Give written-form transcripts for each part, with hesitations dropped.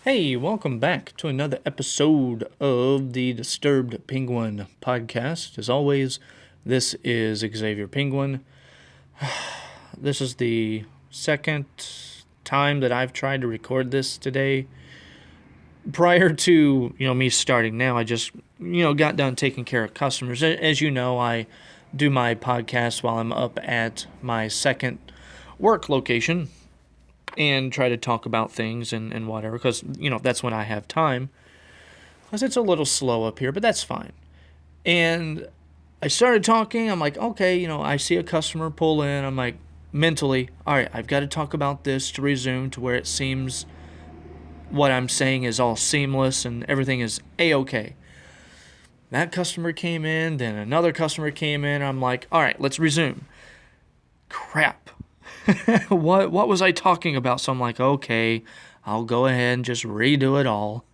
Hey, welcome back to another episode of the Disturbed Penguin podcast. As always, this is Xavier Penguin. This is the second time that I've tried to record this today. Prior to, me starting now, I just, got done taking care of customers. As you know, I do my podcast while I'm up at my second work location and try to talk about things and whatever, because, that's when I have time, because it's a little slow up here, but that's fine. And I started talking, I'm like, okay, I see a customer pull in, I'm like, mentally, all right, I've got to talk about this to resume to where it seems what I'm saying is all seamless and everything is A-okay. That customer came in, then another customer came in, I'm like, all right, let's resume. Crap. What was I talking about? So I'm like, okay, I'll go ahead and just redo it all.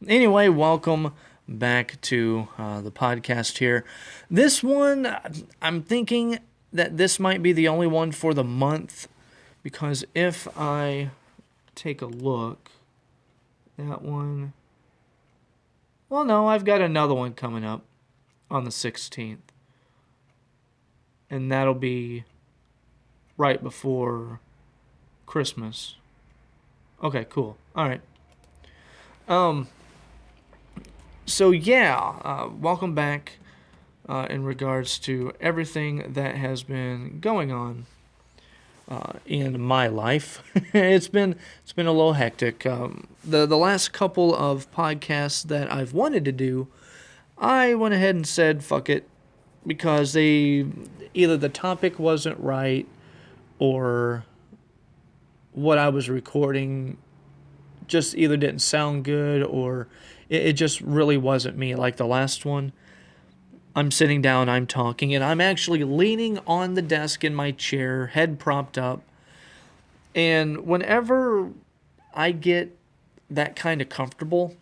Anyway, welcome back to the podcast here. This one, I'm thinking that this might be the only one for the month, because if I take a look, that one, well, no, I've got another one coming up on the 16th. And that'll be right before Christmas. Okay, cool. All right. So yeah, welcome back in regards to everything that has been going on in my life. It's been a little hectic. The last couple of podcasts that I've wanted to do, I went ahead and said fuck it, because either the topic wasn't right or what I was recording just either didn't sound good, or it just really wasn't me. Like the last one, I'm sitting down, I'm talking, and I'm actually leaning on the desk in my chair, head propped up. And whenever I get that kind of comfortable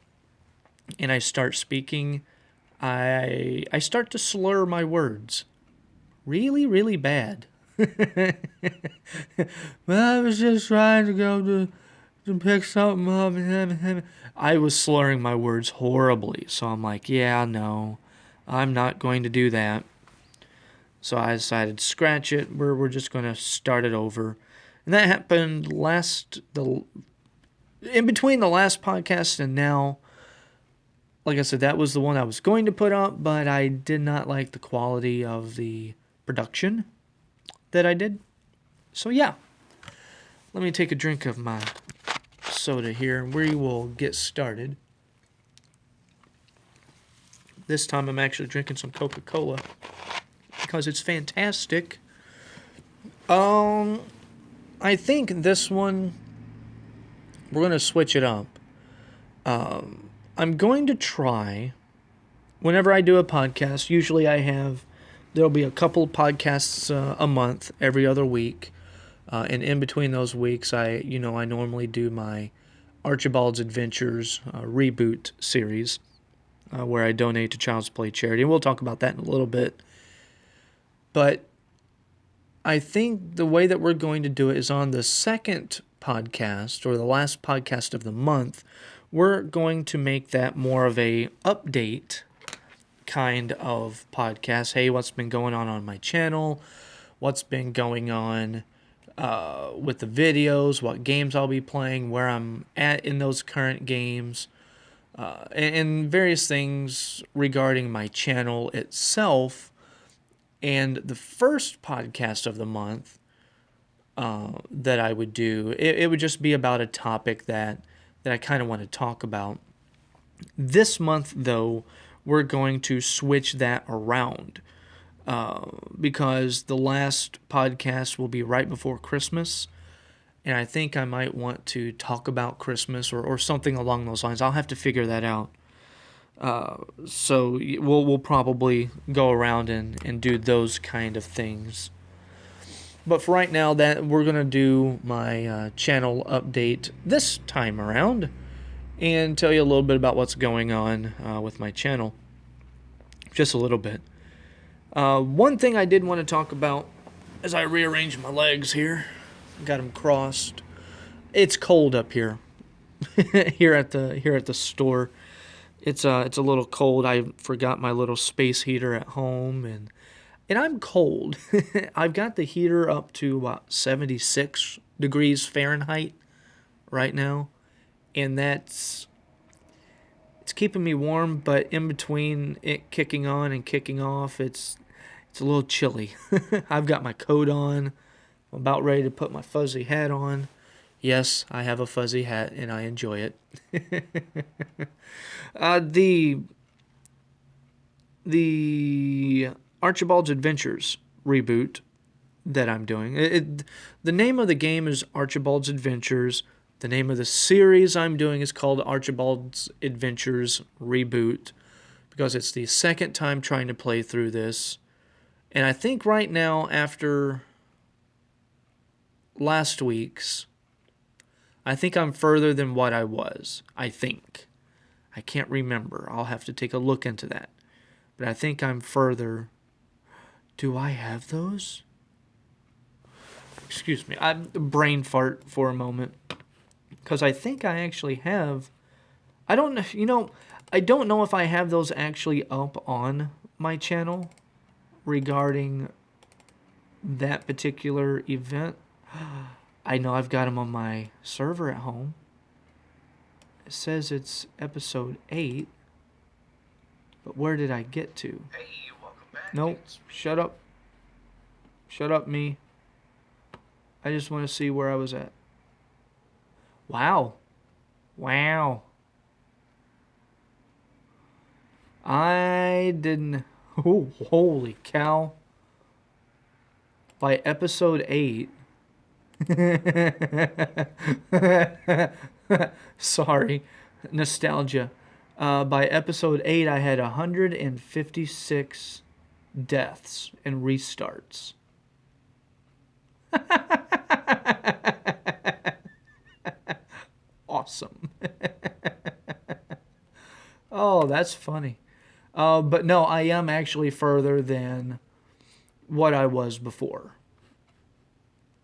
and I start speaking, I start to slur my words really, really bad. Well, I was just trying to go to pick something up, and I was slurring my words horribly. So I'm like, yeah, no, I'm not going to do that. So I decided to scratch it. We're just going to start it over. And that happened in between the last podcast and now. Like I said, that was the one I was going to put up, but I did not like the quality of the production that I did. So yeah, let me take a drink of my soda here and we will get started. This time I'm actually drinking some Coca-Cola because it's fantastic. I think this one, we're going to switch it up. I'm going to try, whenever I do a podcast, usually there'll be a couple podcasts a month, every other week. And in between those weeks, I normally do my Archibald's Adventures reboot series, where I donate to Child's Play charity. And we'll talk about that in a little bit. But I think the way that we're going to do it is on the second podcast, or the last podcast of the month, we're going to make that more of a update kind of podcast. Hey, what's been going on my channel? What's been going on with the videos? What games I'll be playing? Where I'm at in those current games? And various things regarding my channel itself. And the first podcast of the month that I would do, it would just be about a topic that I kind of want to talk about. This month, though, we're going to switch that around because the last podcast will be right before Christmas, and I think I might want to talk about Christmas or something along those lines. I'll have to figure that out. So we'll probably go around and do those kind of things. But for right now, that we're going to do my channel update this time around and tell you a little bit about what's going on with my channel. Just a little bit. One thing I did want to talk about as I rearrange my legs here, got them crossed. It's cold up here. here at the store. It's a little cold. I forgot my little space heater at home, and I'm cold. I've got the heater up to about 76 degrees Fahrenheit right now, and it's keeping me warm, but in between it kicking on and kicking off, it's a little chilly. I've got my coat on. I'm about ready to put my fuzzy hat on. Yes, I have a fuzzy hat, and I enjoy it. The Archibald's Adventures reboot that I'm doing. The name of the game is Archibald's Adventures. The name of the series I'm doing is called Archibald's Adventures Reboot because it's the second time trying to play through this. And I think right now, after last week's, I think I'm further than what I was. I think. I can't remember. I'll have to take a look into that. But I think I'm further. Do I have those? Excuse me. I brain fart for a moment. Because I think I actually have. I don't know. I don't know if I have those actually up on my channel regarding that particular event. I know I've got them on my server at home. It says it's episode 8. But where did I get to? Hey, welcome back. Nope. Shut up. Shut up, me. I just want to see where I was at. Wow. Wow. I didn't... Oh, holy cow. By episode 8... Sorry. Nostalgia. By episode 8, I had 156 deaths and restarts. Awesome. Oh, that's funny. But no, I am actually further than what I was before.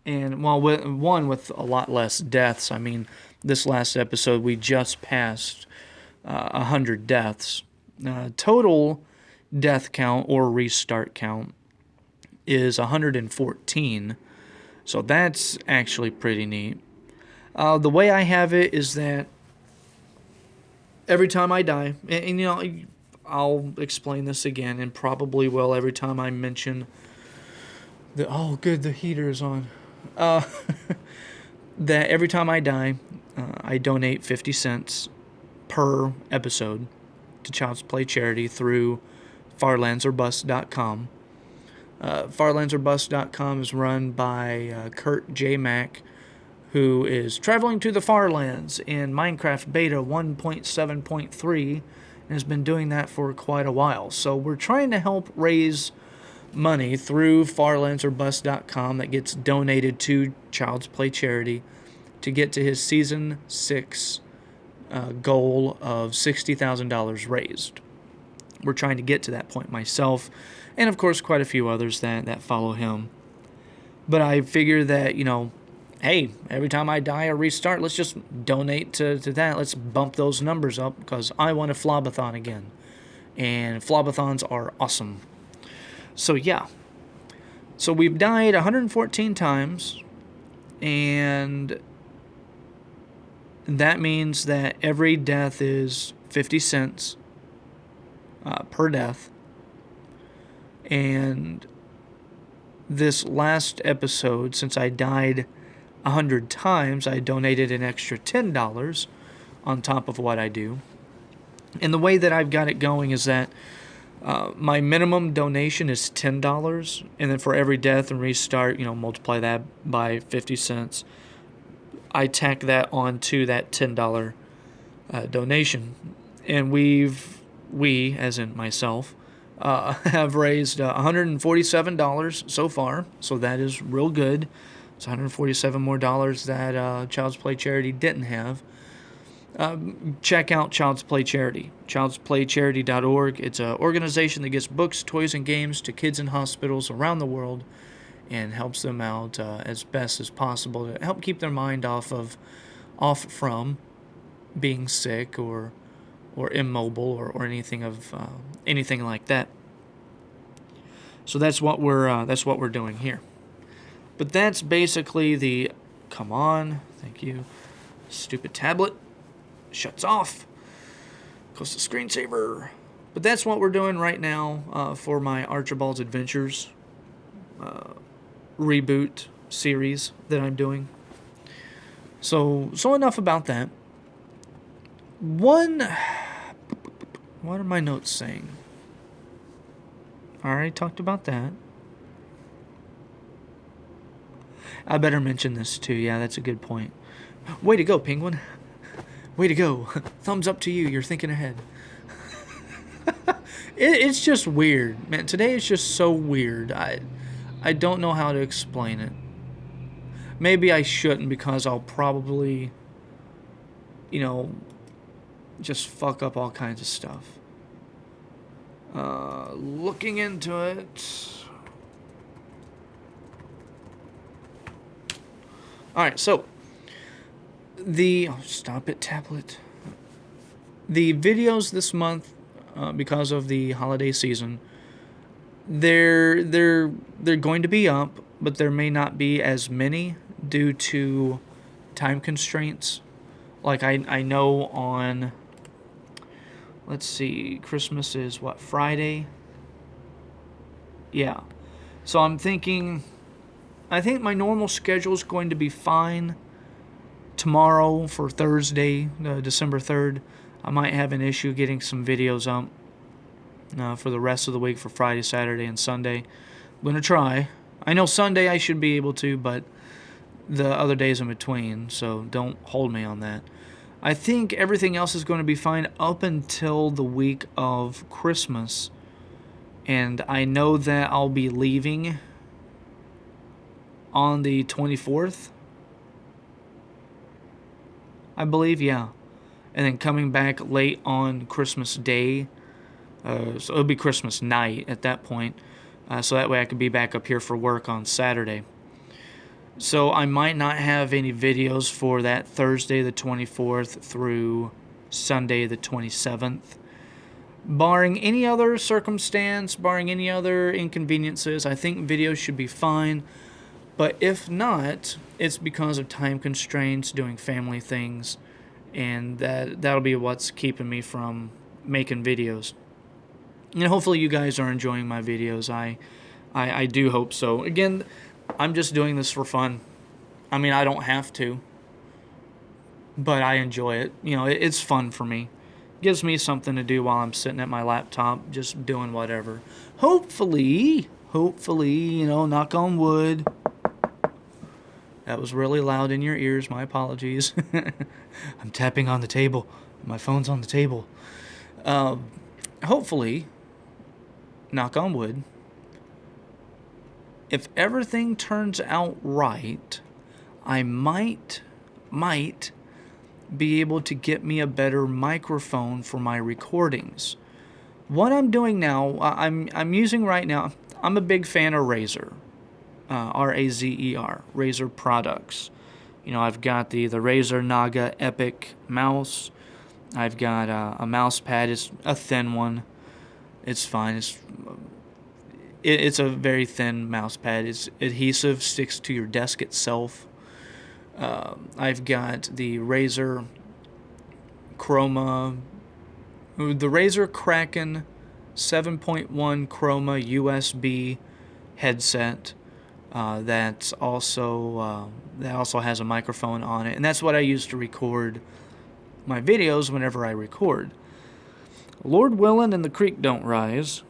And, well, with a lot less deaths. I mean, this last episode, we just passed 100 deaths. Total death count or restart count is 114. So that's actually pretty neat. The way I have it is that every time I die, and I'll explain this again, and probably will every time I mention the heater is on. That every time I die, I donate 50 cents per episode to Child's Play charity through farlandsorbust.com. Farlandsorbust.com is run by Kurt J. Mack, who is traveling to the Farlands in Minecraft Beta 1.7.3 and has been doing that for quite a while. So we're trying to help raise money through farlandsorbust.com that gets donated to Child's Play charity to get to his Season 6 goal of $60,000 raised. We're trying to get to that point myself, and of course quite a few others that follow him. But I figure that, hey, every time I die or restart, let's just donate to that. Let's bump those numbers up because I want a Flobathon again. And Flobathons are awesome. So yeah. So we've died 114 times, and that means that every death is 50 cents per death. And this last episode, since I died 100 times, I donated an extra $10 on top of what I do. And the way that I've got it going is that my minimum donation is $10, and then for every death and restart, multiply that by 50 cents. I tack that onto that $10 donation. And we, as in myself, have raised $147 so far, so that is real good. It's $147 more dollars that Child's Play Charity didn't have. Check out Child's Play Charity, childsplaycharity.org. It's an organization that gives books, toys, and games to kids in hospitals around the world, and helps them out as best as possible to help keep their mind off from being sick or immobile or anything like that. So that's what we're doing here. But that's basically the. Come on, thank you. Stupid tablet shuts off. Goes to screensaver. But that's what we're doing right now for my Archibald's Adventures reboot series that I'm doing. So enough about that. What are my notes saying? I already talked about that. I better mention this too. Yeah, that's a good point. Way to go, Penguin. Way to go. Thumbs up to you. You're thinking ahead. It's just weird, man. Today is just so weird. I don't know how to explain it. Maybe I shouldn't, because I'll probably, just fuck up all kinds of stuff. Looking into it. Alright, so stop it, tablet. The videos this month, because of the holiday season, they're going to be up, but there may not be as many due to time constraints. Like I know on, let's see, Christmas is what, Friday? Yeah. So I think my normal schedule is going to be fine. Tomorrow for Thursday, December 3rd, I might have an issue getting some videos up for the rest of the week for Friday, Saturday, and Sunday. I'm going to try. I know Sunday I should be able to, but the other days in between, so don't hold me on that. I think everything else is going to be fine up until the week of Christmas. And I know that I'll be leaving on the 24th. I believe, yeah. And then coming back late on Christmas Day. So it'll be Christmas night at that point. So that way I could be back up here for work on Saturday. So I might not have any videos for that Thursday the 24th through Sunday the 27th. Barring any other circumstance, barring any other inconveniences, I think videos should be fine. But if not, it's because of time constraints, doing family things, and that'll be what's keeping me from making videos. And hopefully you guys are enjoying my videos. I do hope so. Again, I'm just doing this for fun. I mean, I don't have to, but I enjoy it. It's fun for me. It gives me something to do while I'm sitting at my laptop, just doing whatever. Hopefully, knock on wood. That was really loud in your ears. My apologies. I'm tapping on the table. My phone's on the table. Hopefully, knock on wood, if everything turns out right, I might be able to get me a better microphone for my recordings. What I'm doing now, I'm using right now, I'm a big fan of Razer. Razer, Razer products. I've got the Razer Naga Epic mouse. I've got a mouse pad. It's a thin one. It's fine. It's a very thin mouse pad. It's adhesive, sticks to your desk itself. I've got the Razer Chroma, the Razer Kraken 7.1 Chroma USB headset. That also has a microphone on it, and that's what I use to record my videos whenever I record. Lord willing and the creek don't rise,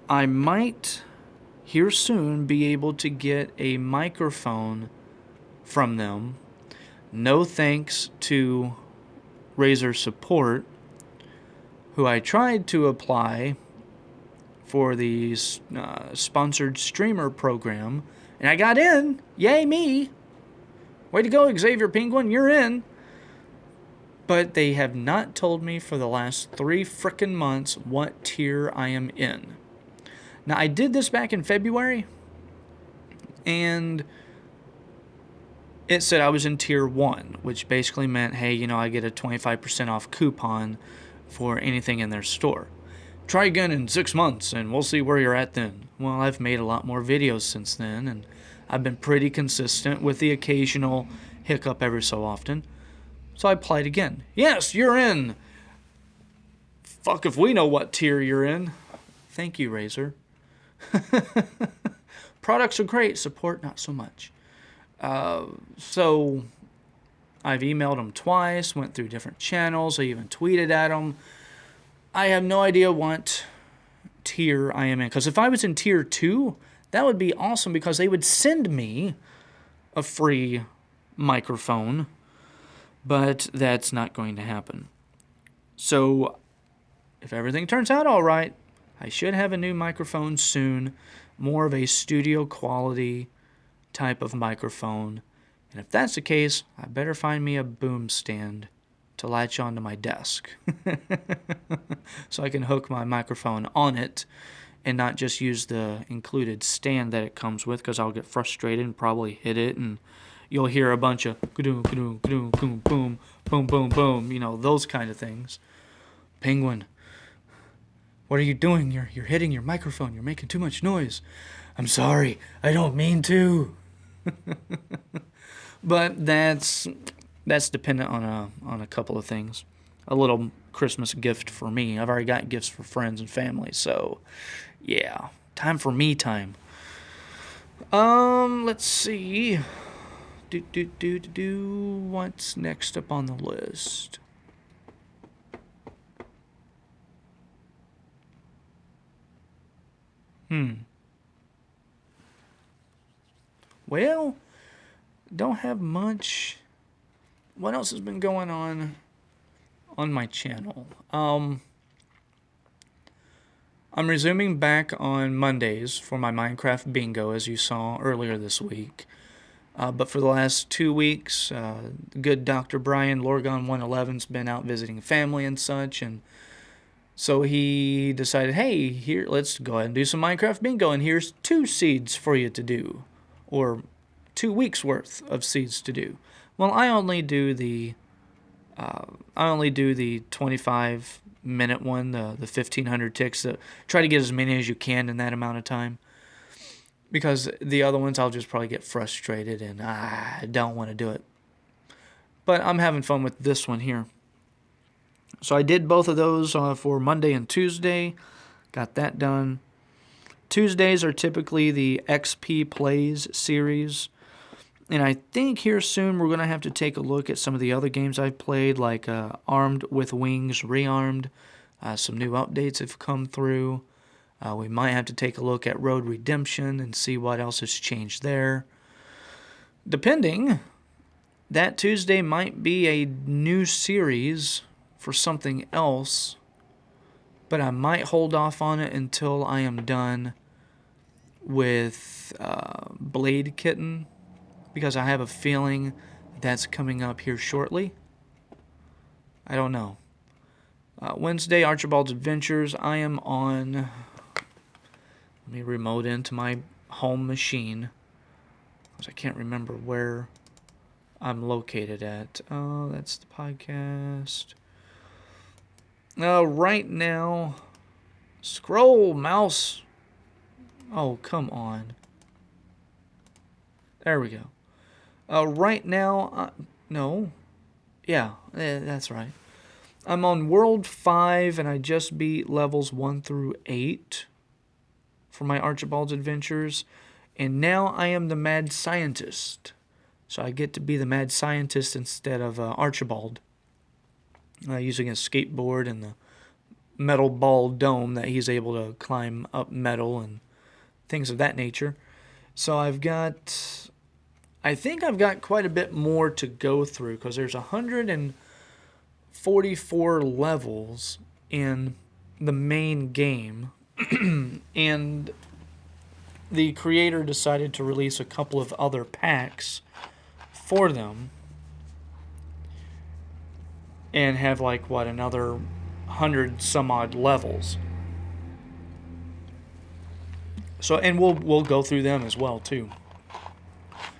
I might here soon be able to get a microphone from them. No thanks to Razer Support, who I tried to apply for the sponsored streamer program, and I got in. Yay me! Way to go, Xavier Penguin, you're in. But they have not told me for the last 3 frickin' months what tier I am in. Now, I did this back in February, and it said I was in tier 1, which basically meant, hey, I get a 25% off coupon for anything in their store. Try again in 6 months and we'll see where you're at then. Well, I've made a lot more videos since then, and I've been pretty consistent with the occasional hiccup every so often. So I applied again. Yes, you're in. Fuck if we know what tier you're in. Thank you, Razer. Products are great, support not so much. So I've emailed them twice, went through different channels, I even tweeted at them. I have no idea what tier I am in, because if I was in tier 2, that would be awesome, because they would send me a free microphone, but that's not going to happen. So if everything turns out all right, I should have a new microphone soon, more of a studio quality type of microphone. And if that's the case, I better find me a boom stand to latch onto my desk so I can hook my microphone on it and not just use the included stand that it comes with, because I'll get frustrated and probably hit it, and you'll hear a bunch of ka-doom, ka-doom, ka-doom, boom, boom, boom, boom, boom, those kind of things. Penguin, what are you doing? You're hitting your microphone. You're making too much noise. I'm sorry. I don't mean to. But that's dependent on a couple of things. A little Christmas gift for me. I've already got gifts for friends and family, so yeah, time for me time. Let's see. What's next up on the list? Well, don't have much. What else has been going on my channel? I'm resuming back on Mondays for my Minecraft bingo, as you saw earlier this week. But for the last 2 weeks, good Dr. Brian Lorgon 111's been out visiting family and such, and so he decided, hey, here, let's go ahead and do some Minecraft bingo, and here's 2 seeds for you to do, or 2 weeks worth of seeds to do. Well, I only do the 25-minute one, the 1,500 ticks. Try to get as many as you can in that amount of time, because the other ones I'll just probably get frustrated and I don't want to do it. But I'm having fun with this one here. So I did both of those for Monday and Tuesday. Got that done. Tuesdays are typically the XP Plays series. And I think here soon we're going to have to take a look at some of the other games I've played, like Armed with Wings Rearmed. Some new updates have come through. We might have to take a look at Road Redemption and see what else has changed there. Depending, that Tuesday might be a new series for something else, but I might hold off on it until I am done with Blade Kitten, because I have a feeling that's coming up here shortly. I don't know. Wednesday, Archibald's Adventures. I am on... Let me remote into my home machine, because I can't remember where I'm located at. Oh, that's the podcast. Right now... Scroll, mouse. Oh, come on. There we go. Right now... no. Yeah, that's right. I'm on World 5, and I just beat levels 1 through 8 for my Archibald's Adventures. And now I am the Mad Scientist. So I get to be the Mad Scientist instead of Archibald. Using a skateboard and the metal ball dome that he's able to climb up metal and things of that nature. So I think I've got quite a bit more to go through, because there's 144 levels in the main game, and the creator decided to release a couple of other packs for them and have another 100 some odd levels. So, and we'll go through them as well too.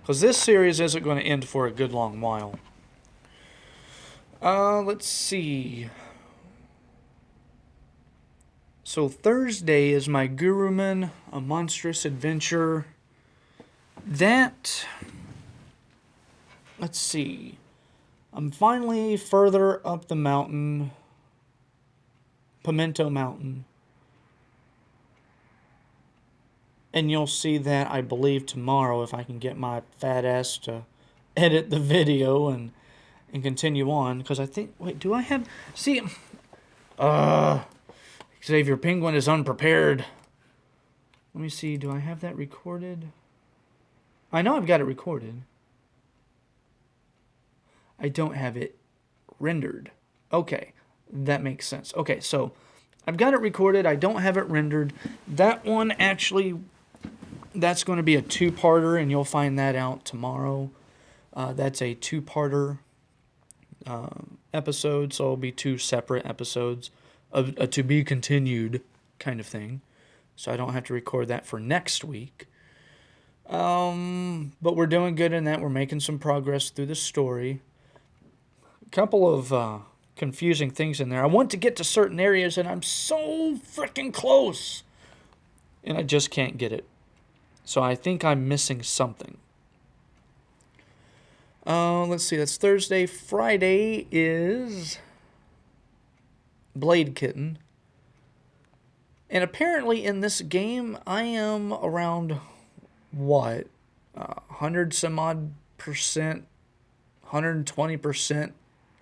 Because this series isn't going to end for a good long while. Let's see. So Thursday is my Guruman, A Monstrous Adventure. Let's see. I'm finally further up the mountain, Pimento Mountain. And you'll see that, I believe, tomorrow if I can get my fat ass to edit the video and continue on. Because I think, wait, do I have, see, Xavier Penguin is unprepared. Let me see, do I have that recorded? I know I've got it recorded. I don't have it rendered. Okay, that makes sense. Okay, so I've got it recorded. I don't have it rendered. That one actually, that's going to be a two-parter, and you'll find that out tomorrow. That's a two-parter episode, so it'll be two separate episodes of a to-be continued kind of thing. So I don't have to record that for next week. But we're doing good in that. We're making some progress through the story. A couple of confusing things in there. I want to get to certain areas, and I'm so freaking close. And I just can't get it. So I think I'm missing something. Let's see. That's Thursday. Friday is Blade Kitten. And apparently in this game, I am around, 100 some odd percent, 120%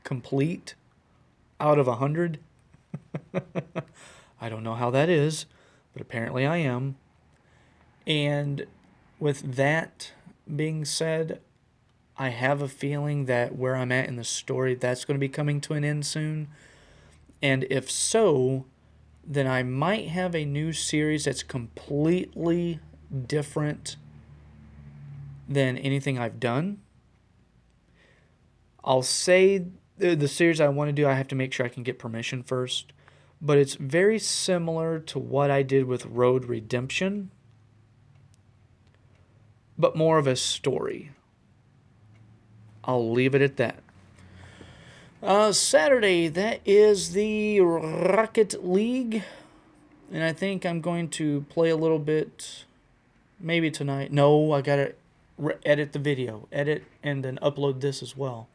complete out of 100. I don't know how that is, but apparently I am. And with that being said, I have a feeling that where I'm at in the story, that's going to be coming to an end soon. And if so, then I might have a new series that's completely different than anything I've done. I'll say the series I want to do, I have to make sure I can get permission first. But it's very similar to what I did with Road Redemption, but more of a story. I'll leave it at that. Saturday, that is the Rocket League. And I think I'm going to play a little bit, maybe tonight. No, I got to edit the video. Edit and then upload this as well.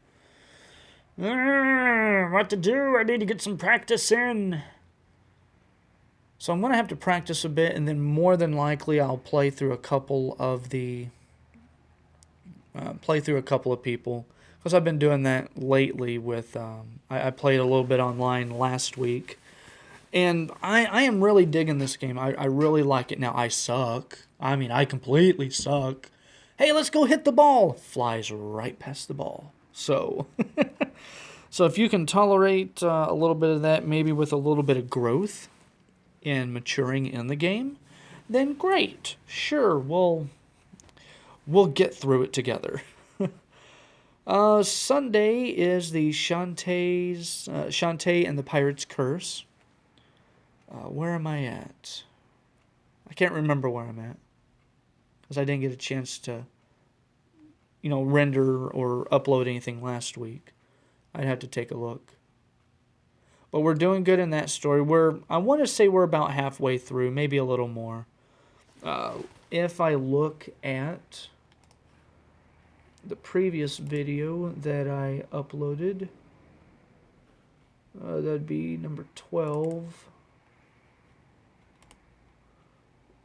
What to do? I need to get some practice in. So I'm going to have to practice a bit, and then more than likely I'll play through a couple of people. Because I've been doing that lately with, I played a little bit online last week. And I am really digging this game. I really like it. Now, I suck. I mean, I completely suck. Hey, let's go hit the ball. Flies right past the ball. So, so if you can tolerate a little bit of that, maybe with a little bit of growth and maturing in the game, then great. Sure, we'll get through it together. Sunday is the Shantae and the Pirate's Curse. Where am I at? I can't remember where I'm at, because I didn't get a chance to, render or upload anything last week. I'd have to take a look. But we're doing good in that story. I want to say we're about halfway through, maybe a little more. If I look at the previous video that I uploaded, that'd be number 12.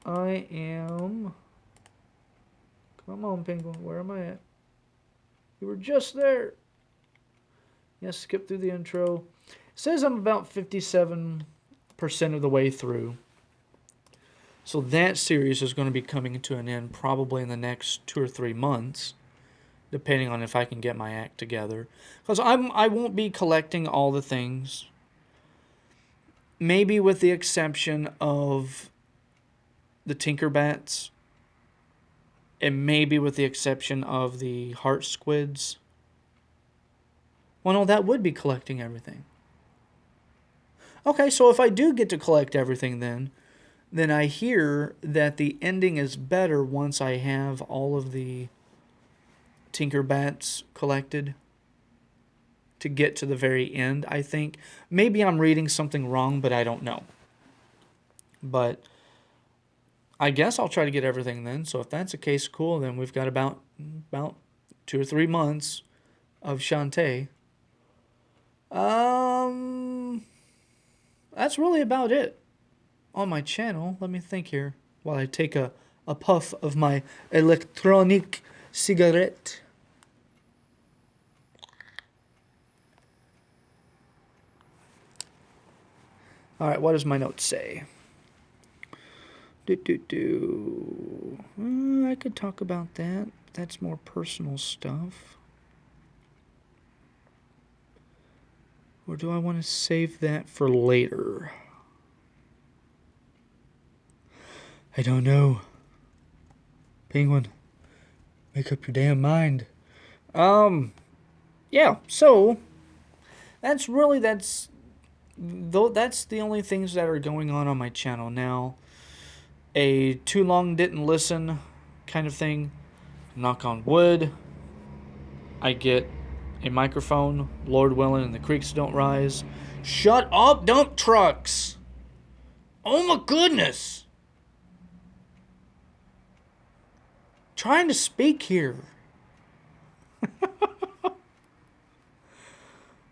I am... Come on, Penguin. Where am I at? You were just there. Yes, skip through the intro. It says I'm about 57% of the way through. So that series is going to be coming to an end probably in the next 2 or 3 months, depending on if I can get my act together. Because I won't be collecting all the things. Maybe with the exception of the Tinkerbats, and maybe with the exception of the Heart Squids. Well, no, that would be collecting everything. Okay, so if I do get to collect everything then I hear that the ending is better once I have all of the Tinkerbats collected to get to the very end, I think. Maybe I'm reading something wrong, but I don't know. But I guess I'll try to get everything then. So if that's the case, cool. Then we've got about 2 or 3 months of Shantae. That's really about it on my channel. Let me think here while I take a puff of my electronic cigarette. All right, what does my note say? I could talk about that. That's more personal stuff. Or do I want to save that for later? I don't know. Penguin, make up your damn mind. Yeah, so that's the only things that are going on my channel now. A too long didn't listen kind of thing. Knock on wood. I get a microphone, Lord willing, and the creeks don't rise. Shut up, dump trucks! Oh my goodness! Trying to speak here.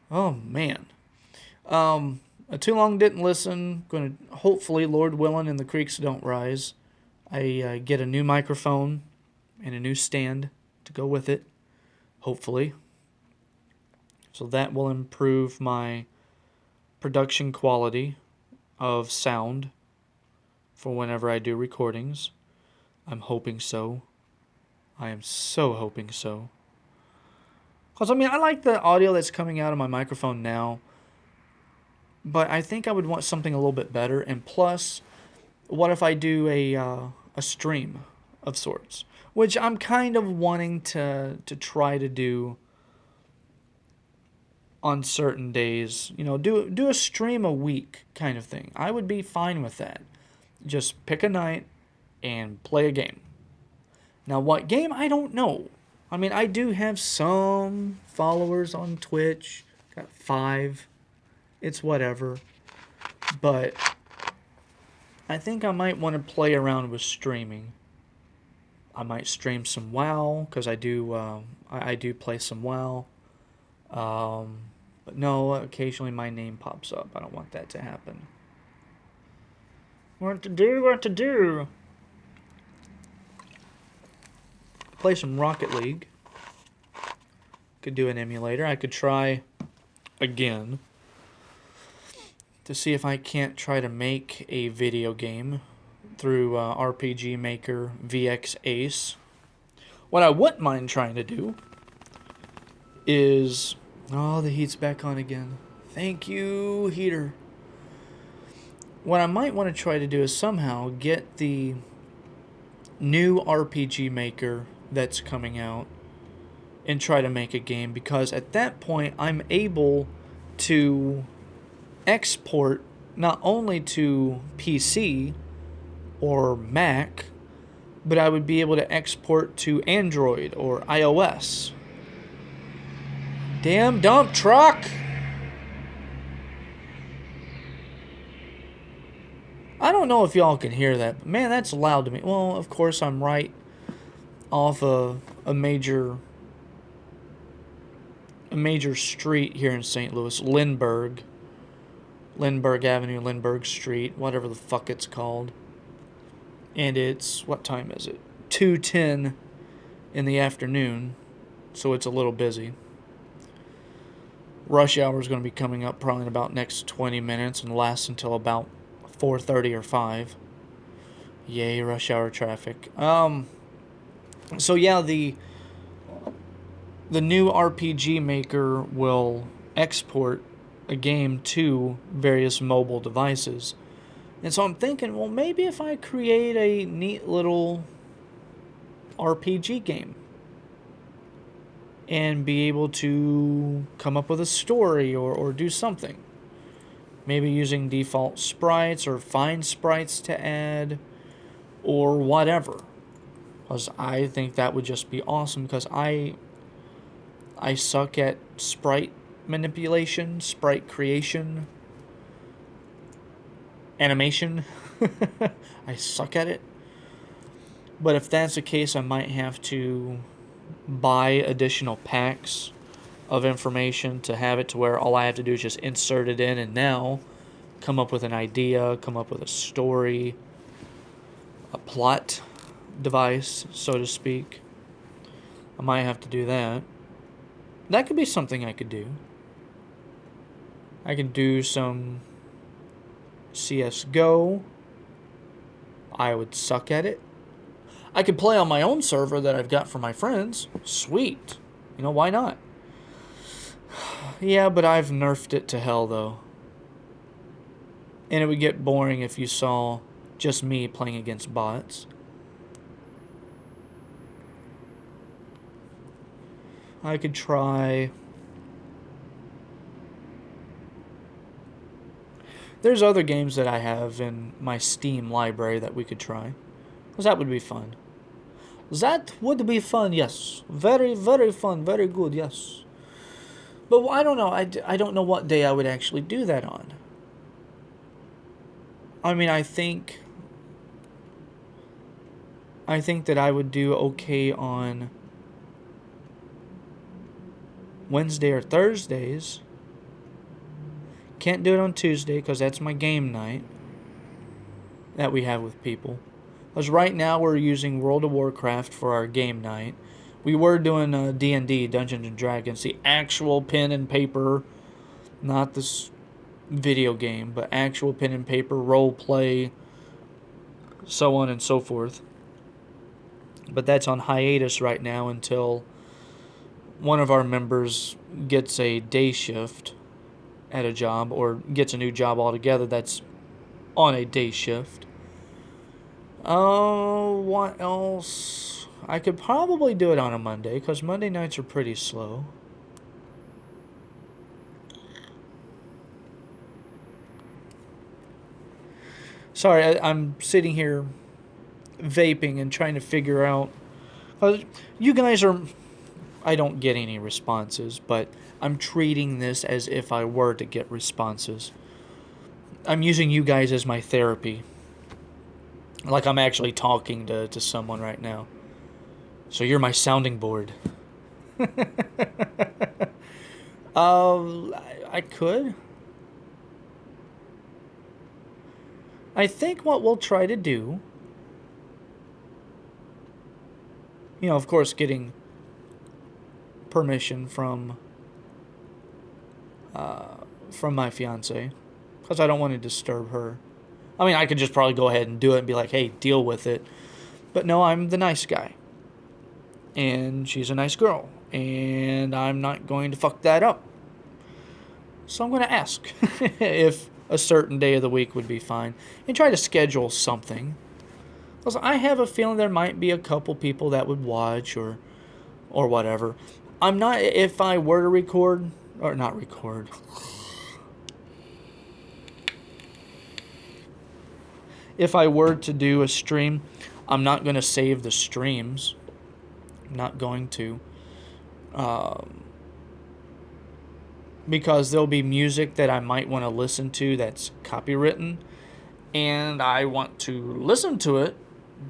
Oh man. A too long didn't listen. Gonna hopefully, Lord willing, and the creeks don't rise. I get a new microphone and a new stand to go with it. Hopefully. So that will improve my production quality of sound for whenever I do recordings. I'm hoping so. I am so hoping so. Because, I like the audio that's coming out of my microphone now. But I think I would want something a little bit better. And plus, what if I do a stream of sorts? Which I'm kind of wanting to try to do on certain days. Do a stream a week kind of thing. I would be fine with that. Just pick a night and play a game. Now, what game? I don't know. I do have some followers on Twitch. Got 5. It's whatever. But I think I might want to play around with streaming. I might stream some WoW, because I do play some WoW. But no, occasionally my name pops up. I don't want that to happen. What to do? Play some Rocket League. Could do an emulator. I could try again to see if I can't try to make a video game through RPG Maker VX Ace. What I wouldn't mind trying to do is... Oh, the heat's back on again. Thank you, heater. What I might want to try to do is somehow get the new RPG Maker that's coming out and try to make a game, because at that point I'm able to export not only to PC or Mac, but I would be able to export to Android or iOS. Damn dump truck! I don't know if y'all can hear that, but man, that's loud to me. Well, of course, I'm right off a major street here in St. Louis, Lindbergh Avenue, Lindbergh Street, whatever the fuck it's called. And it's, what time is it? 2:10 in the afternoon, so it's a little busy. Rush hour is going to be coming up probably in about next 20 minutes and lasts until about 4:30 or 5. Yay, rush hour traffic. So yeah, the new RPG Maker will export a game to various mobile devices. And so I'm thinking, well, maybe if I create a neat little RPG game and be able to come up with a story or do something. Maybe using default sprites or find sprites to add or whatever. Because I think that would just be awesome, because I I suck at sprite manipulation, sprite creation, animation. I suck at it. But if that's the case, I might have to buy additional packs of information to have it to where all I have to do is just insert it in and now come up with an idea, come up with a story, a plot device, so to speak. I might have to do that. That could be something I could do. I could do some CSGO. I would suck at it. I could play on my own server that I've got for my friends. Sweet. You know, why not? Yeah, but I've nerfed it to hell, though. And it would get boring if you saw just me playing against bots. I could try... There's other games that I have in my Steam library that we could try. Because that would be fun. That would be fun, yes. Very, very fun. Very good, yes. But I don't know. I don't know what day I would actually do that on. I mean, I think that I would do okay on Wednesday or Thursdays. Can't do it on Tuesday because that's my game night that we have with people. Because right now we're using World of Warcraft for our game night. We were doing D&D, Dungeons and Dragons, the actual pen and paper, not this video game, but actual pen and paper, role play, so on and so forth. But that's on hiatus right now until one of our members gets a day shift at a job or gets a new job altogether that's on a day shift. Oh, what else? I could probably do it on a Monday because Monday nights are pretty slow. Sorry, I'm sitting here vaping and trying to figure out. You guys are... I don't get any responses, but I'm treating this as if I were to get responses. I'm using you guys as my therapy. Like I'm actually talking to someone right now. So you're my sounding board. I could. I think what we'll try to do, you know, of course, getting permission from my fiance, because I don't want to disturb her. I mean, I could just probably go ahead and do it and be like, hey, deal with it. But no, I'm the nice guy. And she's a nice girl. And I'm not going to fuck that up. So I'm going to ask if a certain day of the week would be fine. And try to schedule something. Because I have a feeling there might be a couple people that would watch or whatever. I'm not, if I were to record, or not record. If I were to do a stream, I'm not going to save the streams. I'm not going to. Because there'll be music that I might want to listen to that's copywritten. And I want to listen to it.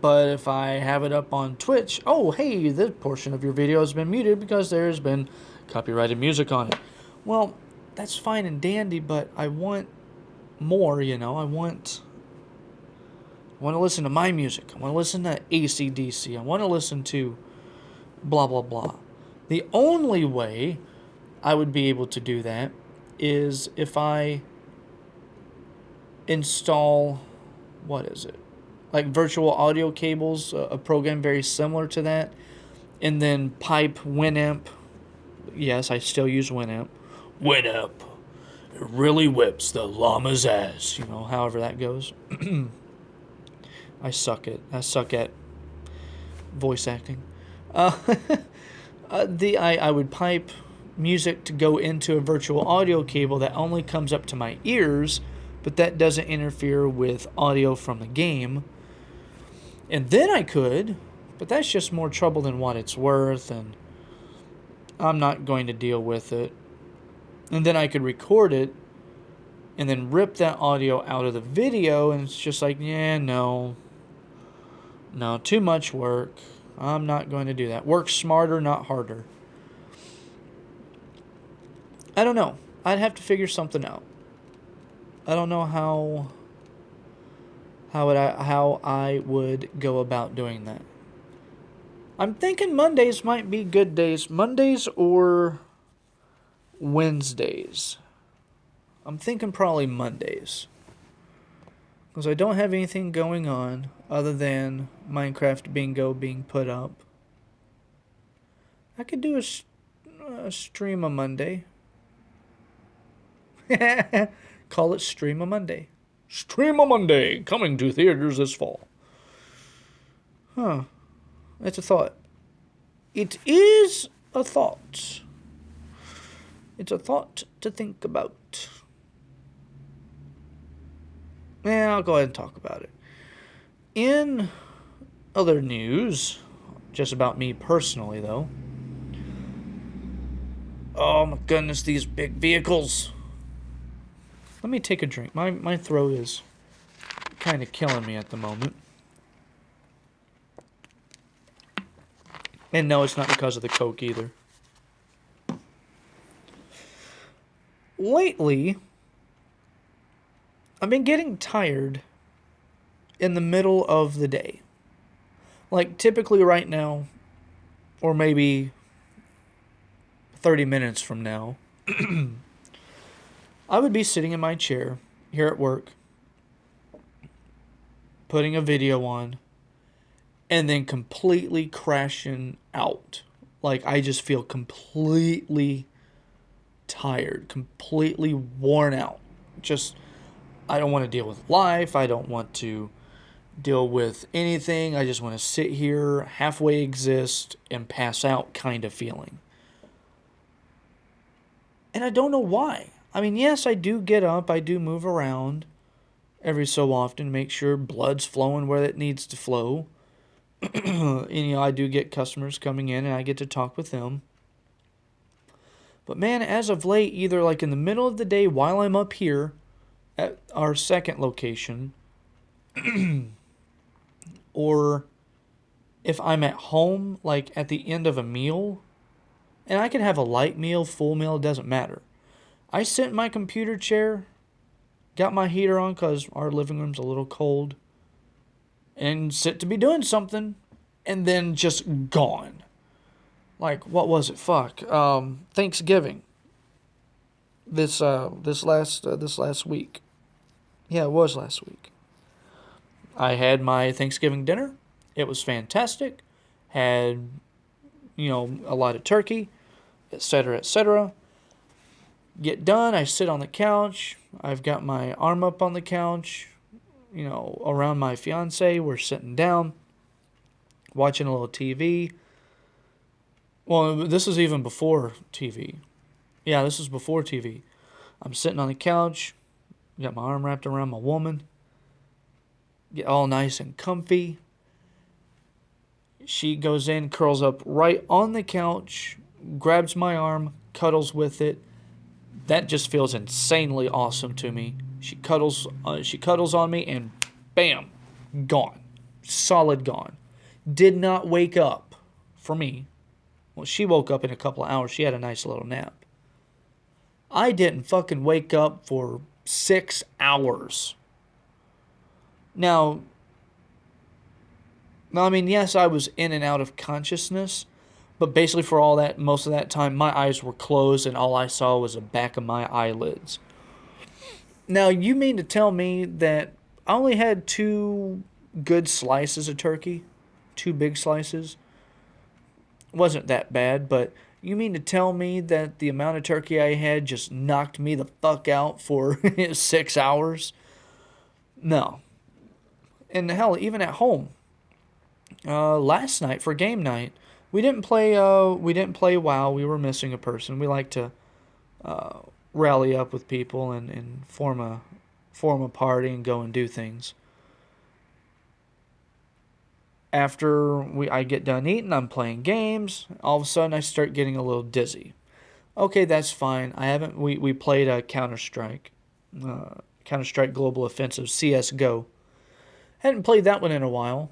But if I have it up on Twitch, oh, hey, this portion of your video has been muted because there's been copyrighted music on it. Well, that's fine and dandy, but I want more, you know. I want to listen to my music. I want to listen to AC/DC. I want to listen to blah, blah, blah. The only way I would be able to do that is if I install, what is it? Like virtual audio cables, a program very similar to that, and then pipe Winamp. Yes, I still use Winamp. Winamp. It really whips the llama's ass. You know, however that goes. I suck at voice acting. I would pipe music to go into a virtual audio cable that only comes up to my ears, but that doesn't interfere with audio from the game. And then I could, but that's just more trouble than what it's worth, and I'm not going to deal with it. And then I could record it and then rip that audio out of the video, and it's just like, yeah, no, too much work. I'm not going to do that. Work smarter, not harder. I don't know. I'd have to figure something out. I don't know how I would go about doing that. I'm thinking Mondays might be good days. Mondays or Wednesdays. I'm thinking probably Mondays. Because I don't have anything going on other than Minecraft Bingo being put up. I could do a stream on Monday. Call it Stream on Monday. Stream on Monday, coming to theaters this fall. Huh. That's a thought. It is a thought. It's a thought to think about. Yeah, I'll go ahead and talk about it. In other news, just about me personally, though. Oh my goodness, these big vehicles. Let me take a drink. My throat is kind of killing me at the moment. And no, it's not because of the Coke either. Lately, I've been getting tired in the middle of the day. Like, typically right now, or maybe 30 minutes from now, I would be sitting in my chair here at work, putting a video on, and then completely crashing out. Like, I just feel completely tired, completely worn out. Just, I don't want to deal with life. I don't want to deal with anything. I just want to sit here, halfway exist, and pass out kind of feeling. And I don't know why. I mean, yes, I do get up. I do move around every so often to make sure blood's flowing where it needs to flow. And, I do get customers coming in and I get to talk with them. But man, as of late, either like in the middle of the day while I'm up here at our second location, or if I'm at home, like at the end of a meal, and I can have a light meal, full meal, it doesn't matter. I sit in my computer chair, got my heater on because our living room's a little cold, and sit to be doing something, and then just gone. Like, what was it? Thanksgiving. This last week. Yeah, it was last week. I had my Thanksgiving dinner. It was fantastic. Had, a lot of turkey, etc., etc. Get done. I sit on the couch. I've got my arm up on the couch, around my fiance. We're sitting down, watching a little TV. Well, this is even before TV. Yeah, this is before TV. I'm sitting on the couch, got my arm wrapped around my woman, get all nice and comfy. She goes in, curls up right on the couch, grabs my arm, cuddles with it. That just feels insanely awesome to me. She cuddles on me, and bam, gone. Solid gone. Did not wake up for me. Well, she woke up in a couple of hours. She had a nice little nap. I didn't fucking wake up for 6 hours. Now, I mean, yes, I was in and out of consciousness, but basically for most of that time, my eyes were closed and all I saw was the back of my eyelids. Now, you mean to tell me that I only had 2 good slices of turkey? 2 big slices? Wasn't that bad, but you mean to tell me that the amount of turkey I had just knocked me the fuck out for 6 hours? No. And hell, even at home, last night for game night, we didn't play WoW. We were missing a person. We like to rally up with people and form a party and go and do things. After I get done eating, I'm playing games. All of a sudden, I start getting a little dizzy. Okay, that's fine. We played a Counter Strike Global Offensive, CS:GO. Hadn't played that one in a while,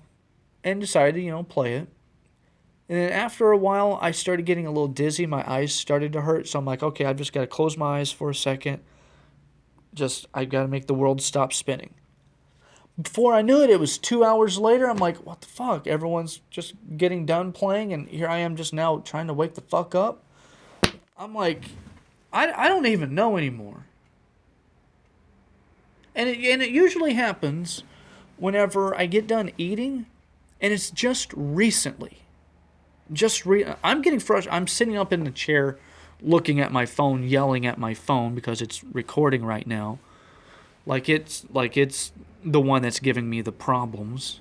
and decided to play it. And then after a while, I started getting a little dizzy. My eyes started to hurt, so I'm like, okay, I've just got to close my eyes for a second. I got to make the world stop spinning. Before I knew it, it was 2 hours later. I'm like, what the fuck? Everyone's just getting done playing, and here I am just now trying to wake the fuck up. I'm like, I don't even know anymore. And it usually happens whenever I get done eating, and it's just recently. I'm getting frustrated. I'm sitting up in the chair looking at my phone, yelling at my phone because it's recording right now. Like it's the one that's giving me the problems.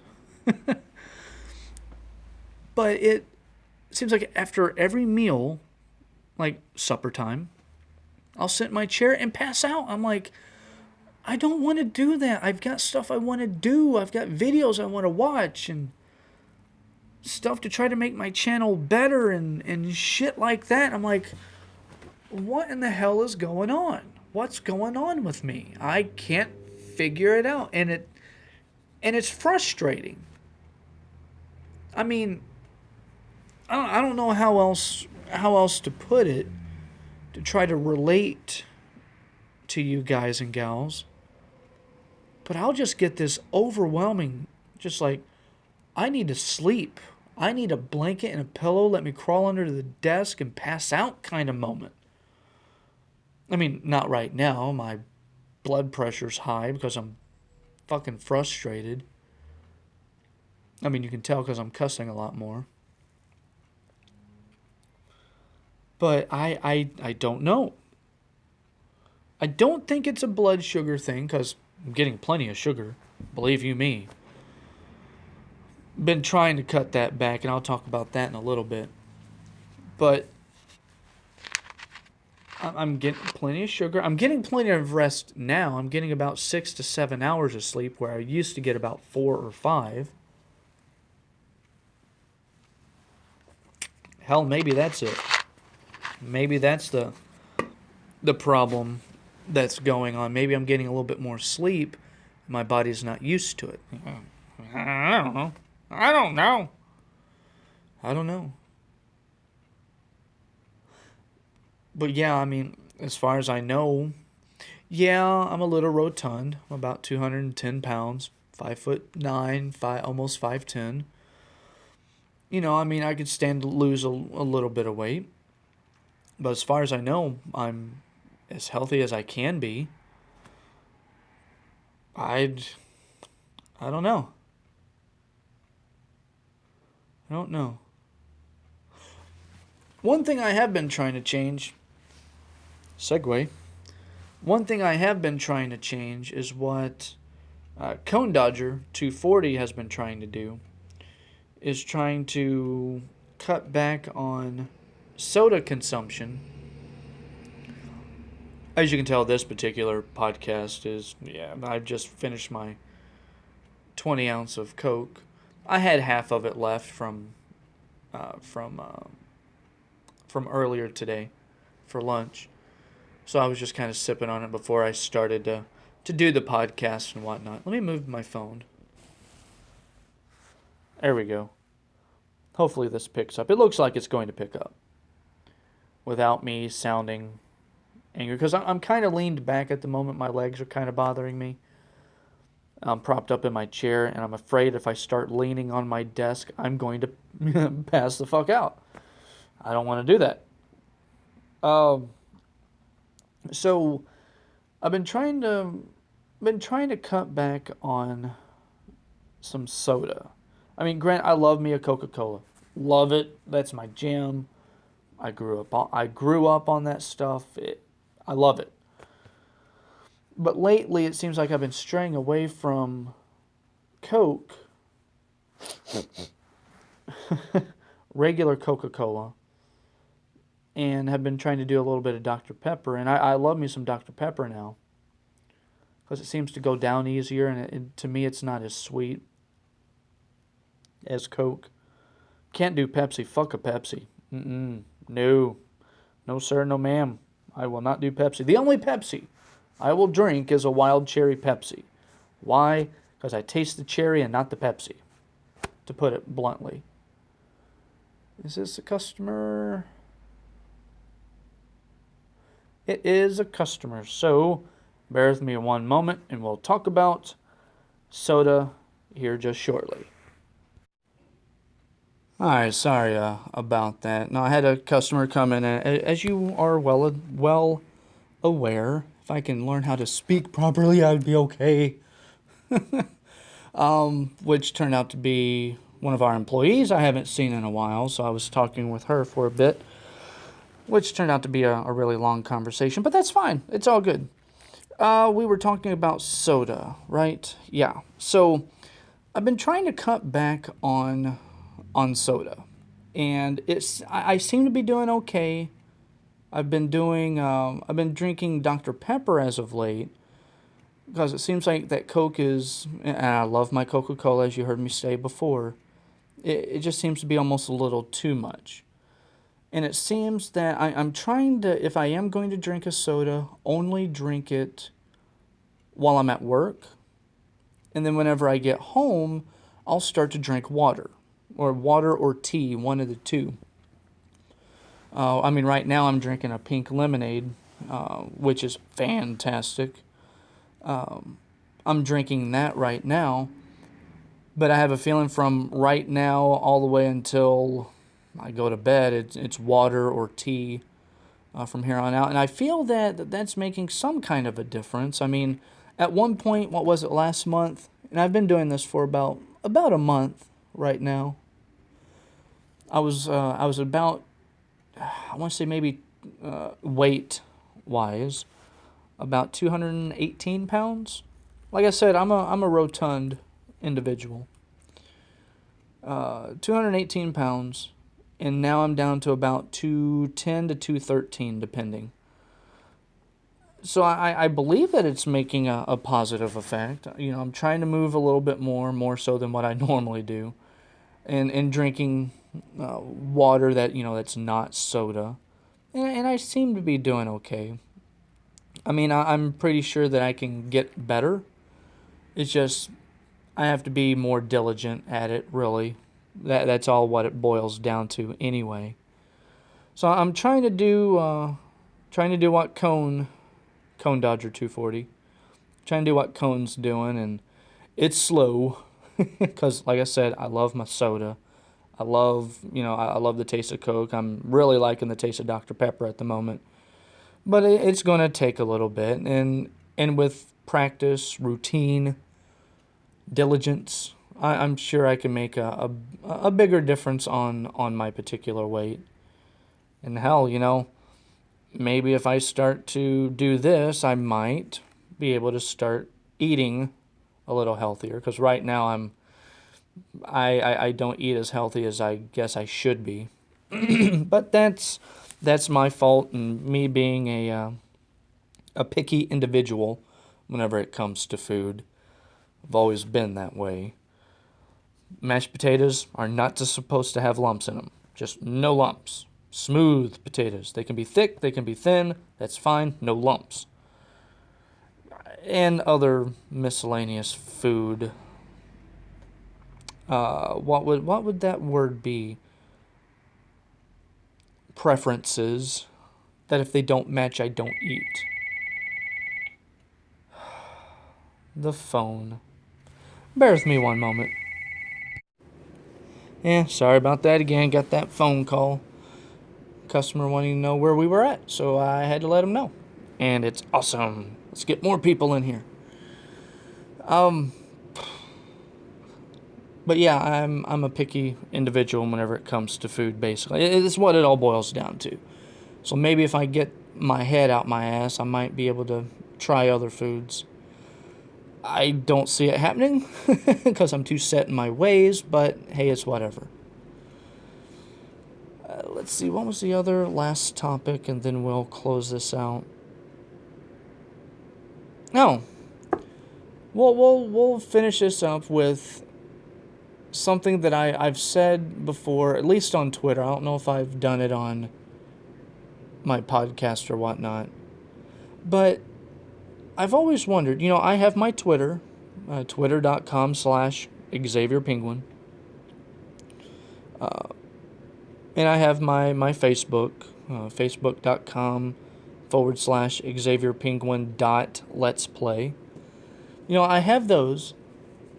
But it seems like after every meal, like supper time, I'll sit in my chair and pass out. I'm like, I don't want to do that. I've got stuff I want to do. I've got videos I want to watch and stuff to try to make my channel better and shit like that. I'm like, what in the hell is going on? What's going on with me? I can't figure it out. And it's frustrating. I mean, I don't know how else to put it to try to relate to you guys and gals. But I'll just get this overwhelming, just like, I need to sleep. I need a blanket and a pillow. Let me crawl under the desk and pass out kind of moment. I mean, not right now. My blood pressure's high because I'm fucking frustrated. I mean, you can tell because I'm cussing a lot more. But I don't know. I don't think it's a blood sugar thing because I'm getting plenty of sugar. Believe you me. Been trying to cut that back, and I'll talk about that in a little bit. But I'm getting plenty of sugar. I'm getting plenty of rest now. I'm getting about 6 to 7 hours of sleep, where I used to get about 4 or 5. Hell, maybe that's it. Maybe that's the problem that's going on. Maybe I'm getting a little bit more sleep. My body's not used to it. I don't know. I don't know. But yeah, I mean, as far as I know, yeah, I'm a little rotund. I'm about 210 pounds, 5'9", almost 5'10". I mean, I could stand to lose a little bit of weight. But as far as I know, I'm as healthy as I can be. I don't know. I don't know. One thing I have been trying to change, segue, one thing I have been trying to change is what Cone Dodger 240 has been trying to do, is trying to cut back on soda consumption. As you can tell, this particular podcast is, I've just finished my 20 ounce of Coke. I had half of it left from earlier today for lunch. So I was just kind of sipping on it before I started to do the podcast and whatnot. Let me move my phone. There we go. Hopefully this picks up. It looks like it's going to pick up without me sounding angry, because I'm kind of leaned back at the moment. My legs are kind of bothering me. I'm propped up in my chair, and I'm afraid if I start leaning on my desk, I'm going to pass the fuck out. I don't want to do that. So I've been trying to cut back on some soda. I mean, Grant, I love me a Coca-Cola. Love it. That's my jam. I grew up on that stuff. I love it. But lately, it seems like I've been straying away from Coke, regular Coca-Cola, and have been trying to do a little bit of Dr. Pepper. And I love me some Dr. Pepper now, because it seems to go down easier, and to me, it's not as sweet. as Coke. Can't do Pepsi. Fuck a Pepsi. No. No, sir, no, ma'am. I will not do Pepsi. The only Pepsi I will drink is a wild cherry Pepsi. Why? Because I taste the cherry and not the Pepsi, to put it bluntly. Is this a customer? It is a customer, so bear with me one moment and we'll talk about soda here just shortly. Alright, sorry about that. Now, I had a customer come in, and as you are well aware, if I can learn how to speak properly, I'd be okay. Which turned out to be one of our employees I haven't seen in a while, so I was talking with her for a bit, which turned out to be a really long conversation, but that's fine. It's all good. We were talking about soda, right? Yeah. So I've been trying to cut back on soda, and I seem to be doing okay. I've been drinking Dr. Pepper as of late, because it seems like that Coke is, and I love my Coca-Cola, as you heard me say before, it just seems to be almost a little too much. And it seems that I'm trying to, if I am going to drink a soda, only drink it while I'm at work. And then whenever I get home, I'll start to drink water or tea, one of the two. Right now I'm drinking a pink lemonade, which is fantastic. I'm drinking that right now, but I have a feeling from right now all the way until I go to bed, it's water or tea from here on out. And I feel that's making some kind of a difference. I mean, at one point, what was it, last month? And I've been doing this for about a month right now. I was about, I want to say maybe weight-wise, about 218 pounds. Like I said, I'm a rotund individual. 218 pounds, and now I'm down to about 210 to 213, depending. So I believe that it's making a positive effect. You know, I'm trying to move a little bit more so than what I normally do, and drinking water that's not soda, and I seem to be doing okay. I mean, I'm pretty sure that I can get better. It's just I have to be more diligent at it, really. That's all what it boils down to anyway. So I'm trying to do what Cone Dodger 240. Trying to do what Cone's doing, and it's slow because, like I said, I love my soda. I love the taste of Coke. I'm really liking the taste of Dr. Pepper at the moment. But it's going to take a little bit, and with practice, routine, diligence, I'm sure I can make a bigger difference on my particular weight. And hell, maybe if I start to do this, I might be able to start eating a little healthier. Because right now I don't eat as healthy as I guess I should be. But that's my fault, and me being a picky individual whenever it comes to food. I've always been that way. Mashed potatoes are not just supposed to have lumps in them. Just no lumps. Smooth potatoes. They can be thick, they can be thin. That's fine. No lumps. And other miscellaneous food. What would that word be? Preferences that if they don't match, I don't eat. The phone. Bear with me one moment. Yeah, sorry about that again. Got that phone call. Customer wanting to know where we were at, so I had to let him know. And it's awesome. Let's get more people in here. But yeah, I'm a picky individual whenever it comes to food, basically. It's what it all boils down to. So maybe if I get my head out my ass, I might be able to try other foods. I don't see it happening because I'm too set in my ways, but hey, it's whatever. Let's see, what was the other last topic, and then we'll close this out. No. We'll finish this up with something that I've said before, at least on Twitter. I don't know if I've done it on my podcast or whatnot. But I've always wondered, I have my Twitter, twitter.com/XavierPenguin. And I have my Facebook, facebook.com/XavierPenguin.letsplay. I have those,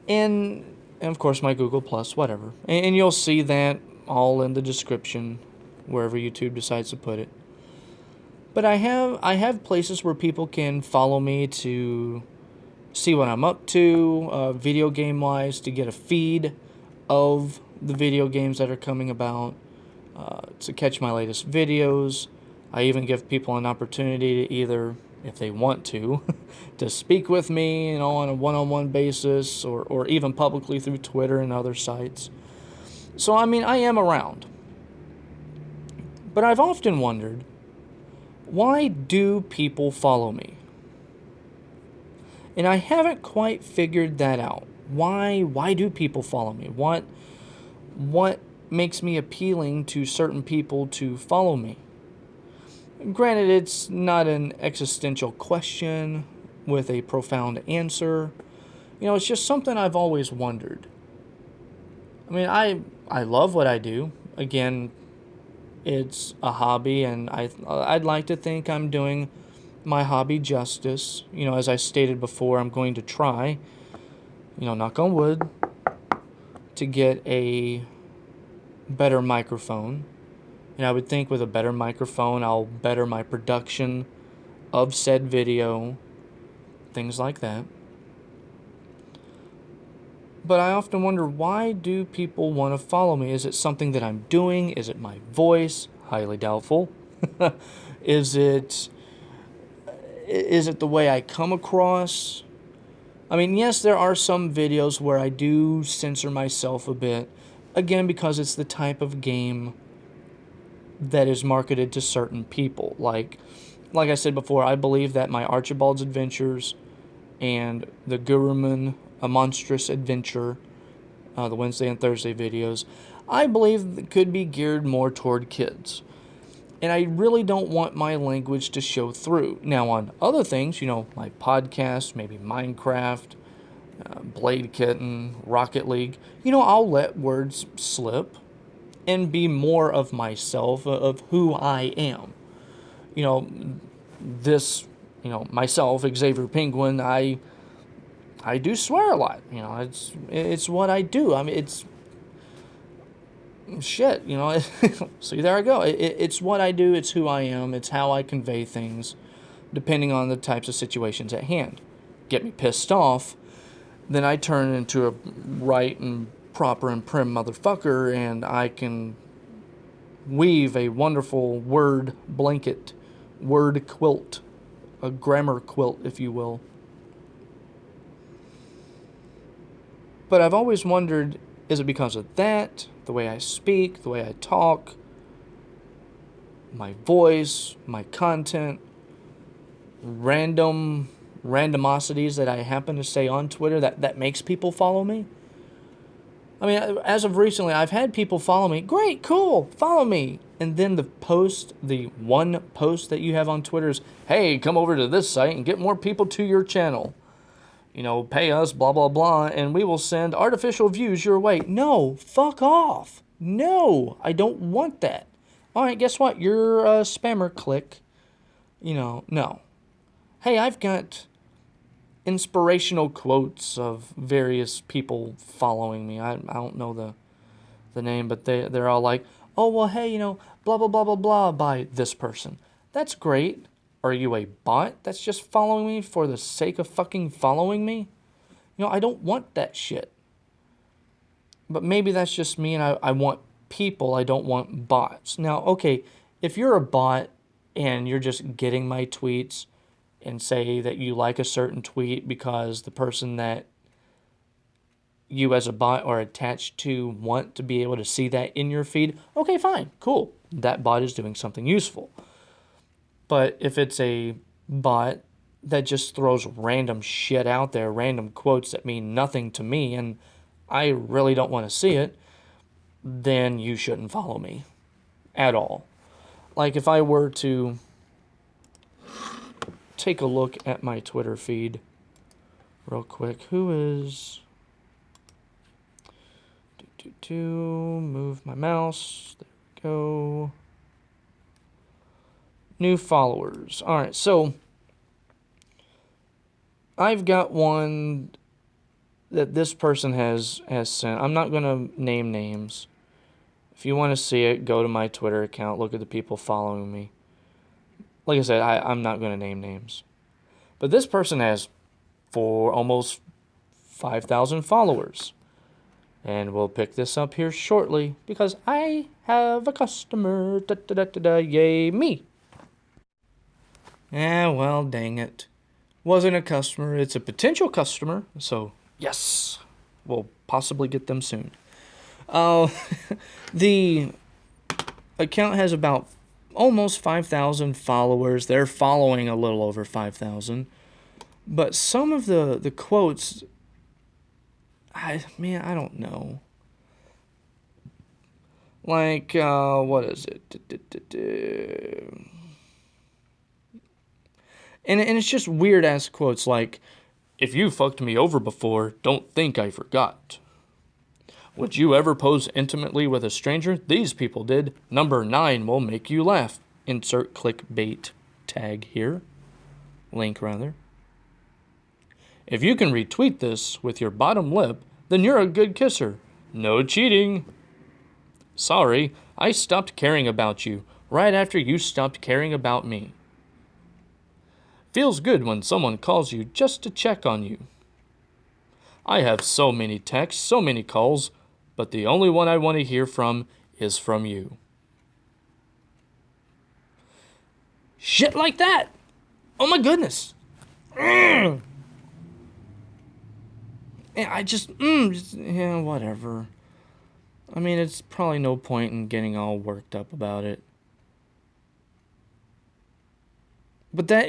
and of course my Google Plus, whatever. And you'll see that all in the description, wherever YouTube decides to put it. But I have places where people can follow me to see what I'm up to, video game wise, to get a feed of the video games that are coming about, to catch my latest videos. I even give people an opportunity to either, if they want to speak with me, on a one-on-one basis, or even publicly through Twitter and other sites. So, I am around. But I've often wondered, why do people follow me? And I haven't quite figured that out. Why do people follow me? What makes me appealing to certain people to follow me? Granted, it's not an existential question with a profound answer. It's just something I've always wondered. I love what I do. Again, it's a hobby, and I'd like to think I'm doing my hobby justice. As I stated before, I'm going to try, knock on wood, to get a better microphone. And I would think with a better microphone, I'll better my production of said video, things like that. But I often wonder, why do people want to follow me? Is it something that I'm doing? Is it my voice? Highly doubtful. Is it the way I come across? Yes, there are some videos where I do censor myself a bit. Again, because it's the type of game that is marketed to certain people. Like I said before, I believe that my Archibald's Adventures and the Guruman, A Monstrous Adventure, the Wednesday and Thursday videos, I believe could be geared more toward kids. And I really don't want my language to show through. Now, on other things, my podcast, maybe Minecraft, Blade Kitten, Rocket League, I'll let words slip and be more of myself, of who I am. Myself, Xavier Penguin, I do swear a lot. It's what I do. It's shit. See, there I go. It's what I do. It's who I am. It's how I convey things, depending on the types of situations at hand. Get me pissed off, then I turn into a right and proper and prim motherfucker, and I can weave a wonderful word blanket, word quilt, a grammar quilt, if you will. But I've always wondered, is it because of that, the way I speak, the way I talk, my voice, my content, randomosities that I happen to say on Twitter that makes people follow me? As of recently, I've had people follow me. Great, cool, follow me. And then the one post that you have on Twitter is, hey, come over to this site and get more people to your channel. Pay us, blah, blah, blah, and we will send artificial views your way. No, fuck off. No, I don't want that. All right, guess what? You're a spammer, click. No. Hey, I've got inspirational quotes of various people following me. I don't know the name, but they're all like, oh, well, hey, blah, blah, blah, blah, blah, by this person. That's great. Are you a bot that's just following me for the sake of fucking following me? I don't want that shit. But maybe that's just me, and I want people. I don't want bots. Now, okay, if you're a bot and you're just getting my tweets and say that you like a certain tweet because the person that you as a bot are attached to want to be able to see that in your feed, okay, fine, cool. That bot is doing something useful. But if it's a bot that just throws random shit out there, random quotes that mean nothing to me, and I really don't want to see it, then you shouldn't follow me at all. Like if I were to take a look at my Twitter feed real quick, who is... Move my mouse. There we go. New followers. All right, so I've got one that this person has sent. I'm not going to name names. If you want to see it, go to my Twitter account. Look at the people following me. Like I said, I'm not going to name names. But this person has almost 5,000 followers. And we'll pick this up here shortly because I have a customer. Yay, me. Well, dang it. Wasn't a customer. It's a potential customer. So, yes, we'll possibly get them soon. The account has about almost 5,000 followers. They're following a little over 5,000. But some of the quotes... I don't know. Like, what is it? And it's just weird-ass quotes like, if you fucked me over before, don't think I forgot. Would you ever pose intimately with a stranger? These people did. Number 9 will make you laugh. Insert clickbait tag here. Link, rather. If you can retweet this with your bottom lip, then you're a good kisser. No cheating. Sorry, I stopped caring about you right after you stopped caring about me. Feels good when someone calls you just to check on you. I have so many texts, so many calls, but the only one I want to hear from is from you. Shit like that. Oh my goodness. I just, whatever. I mean, it's probably no point in getting all worked up about it. But that,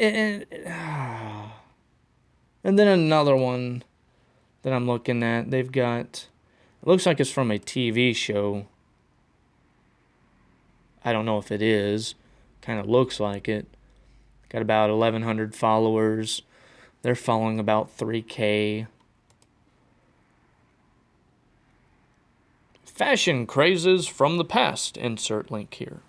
and then another one that I'm looking at, they've got, it looks like it's from a TV show. I don't know if it is. Kind of looks like it. Got about 1,100 followers. They're following about 3K. Fashion crazes from the past. Insert link here.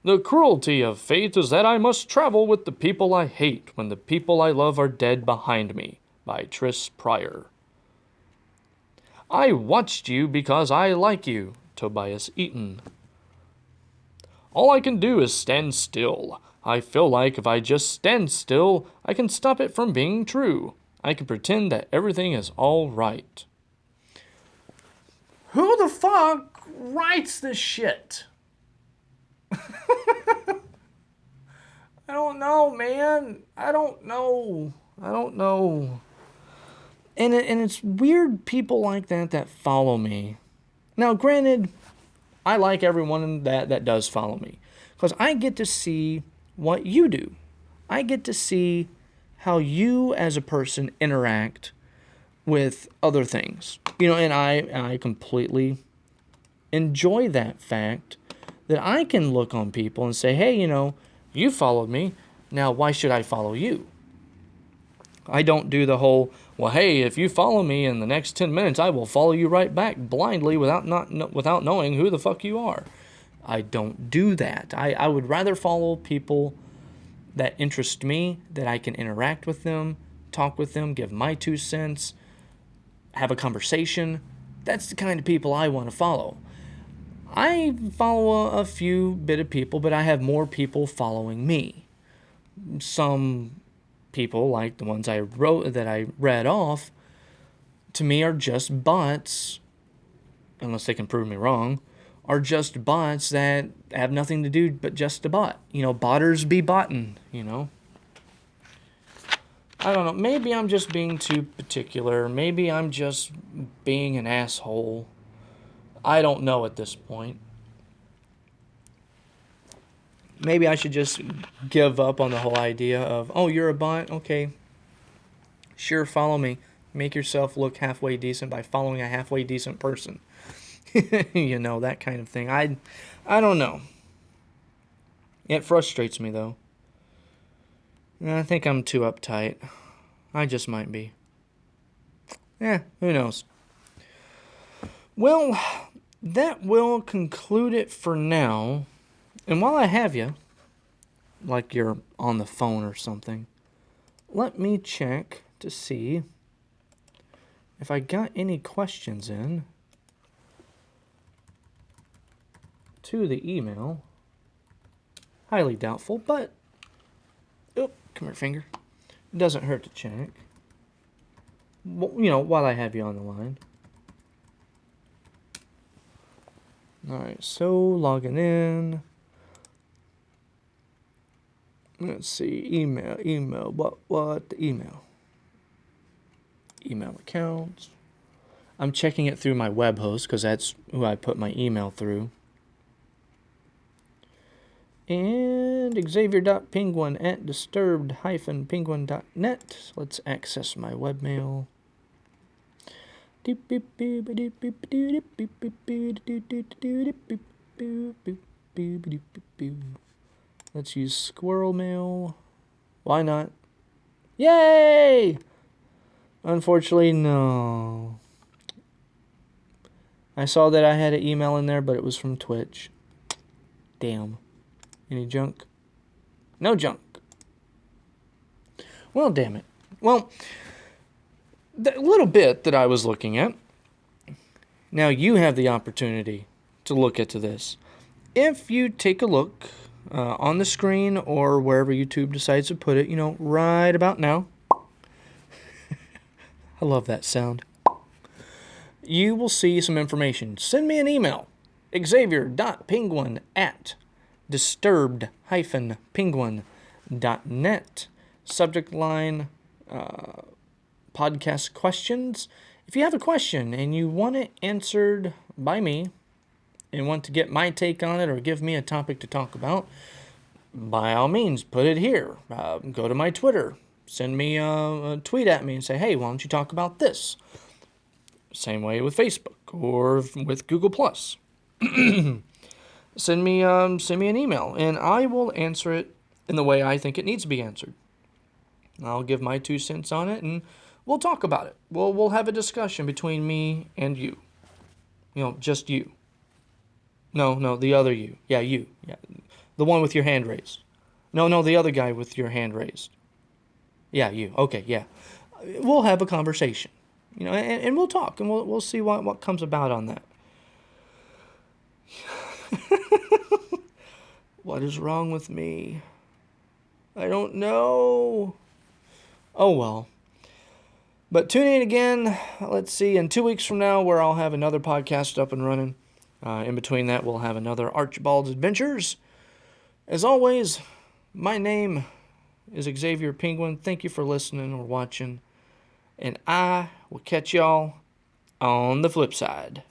The cruelty of fate is that I must travel with the people I hate when the people I love are dead behind me. By Tris Pryor. I watched you because I like you. Tobias Eaton. All I can do is stand still. I feel like if I just stand still, I can stop it from being true. I can pretend that everything is all right. Who the fuck writes this shit? I don't know, man. I don't know. And it's weird people like that follow me. Now, granted, I like everyone that does follow me. Because I get to see what you do. I get to see how you as a person interact with other things. And I completely enjoy that fact that I can look on people and say, hey, you followed me. Now, why should I follow you? I don't do the whole, well, hey, if you follow me in the next 10 minutes, I will follow you right back blindly without knowing who the fuck you are. I don't do that. I would rather follow people that interest me, that I can interact with them, talk with them, give my 2 cents, have a conversation. That's the kind of people I want to follow. I follow a few bit of people, but I have more people following me. Some people, like the ones I read off, to me are just bots, unless they can prove me wrong, are just bots that have nothing to do but just to bot. Botters be bottin', I don't know. Maybe I'm just being too particular. Maybe I'm just being an asshole. I don't know at this point. Maybe I should just give up on the whole idea of, oh, you're a bot? Okay. Sure, follow me. Make yourself look halfway decent by following a halfway decent person. That kind of thing. I don't know. It frustrates me, though. I think I'm too uptight. I just might be. Who knows? Well, that will conclude it for now. And while I have you, like you're on the phone or something, let me check to see if I got any questions in to the email. Highly doubtful, but come here, finger. It doesn't hurt to check. While I have you on the line. Alright, so logging in. Let's see, email, what the email? Email accounts. I'm checking it through my web host because that's who I put my email through. And xavier.penguin@disturbed-penguin.net. Let's access my webmail. Let's use squirrel mail. Why not? Yay! Unfortunately, no. I saw that I had an email in there, but it was from Twitch. Damn. Any junk? No junk. Well, damn it. Well, the little bit that I was looking at, now you have the opportunity to look into this. If you take a look on the screen or wherever YouTube decides to put it, right about now. I love that sound. You will see some information. Send me an email. xavier.penguin@disturbed-penguin.net. Subject line, podcast questions. If you have a question and you want it answered by me and want to get my take on it or give me a topic to talk about, by all means, put it here. Go to my Twitter. Send me a tweet at me and say, hey, why don't you talk about this? Same way with Facebook or with Google+. Send me an email, and I will answer it in the way I think it needs to be answered. I'll give my 2 cents on it, and we'll talk about it. We'll have a discussion between me and you. Just you. No, the other you. Yeah, you. Yeah, the one with your hand raised. No, the other guy with your hand raised. Yeah, you. Okay, yeah. We'll have a conversation. And we'll talk, and we'll see what comes about on that. What is wrong with me? I don't know. Oh, well. But tune in again, let's see, in 2 weeks from now, where I'll have another podcast up and running. In between that, we'll have another Archibald's Adventures. As always, my name is Xavier Penguin. Thank you for listening or watching. And I will catch y'all on the flip side.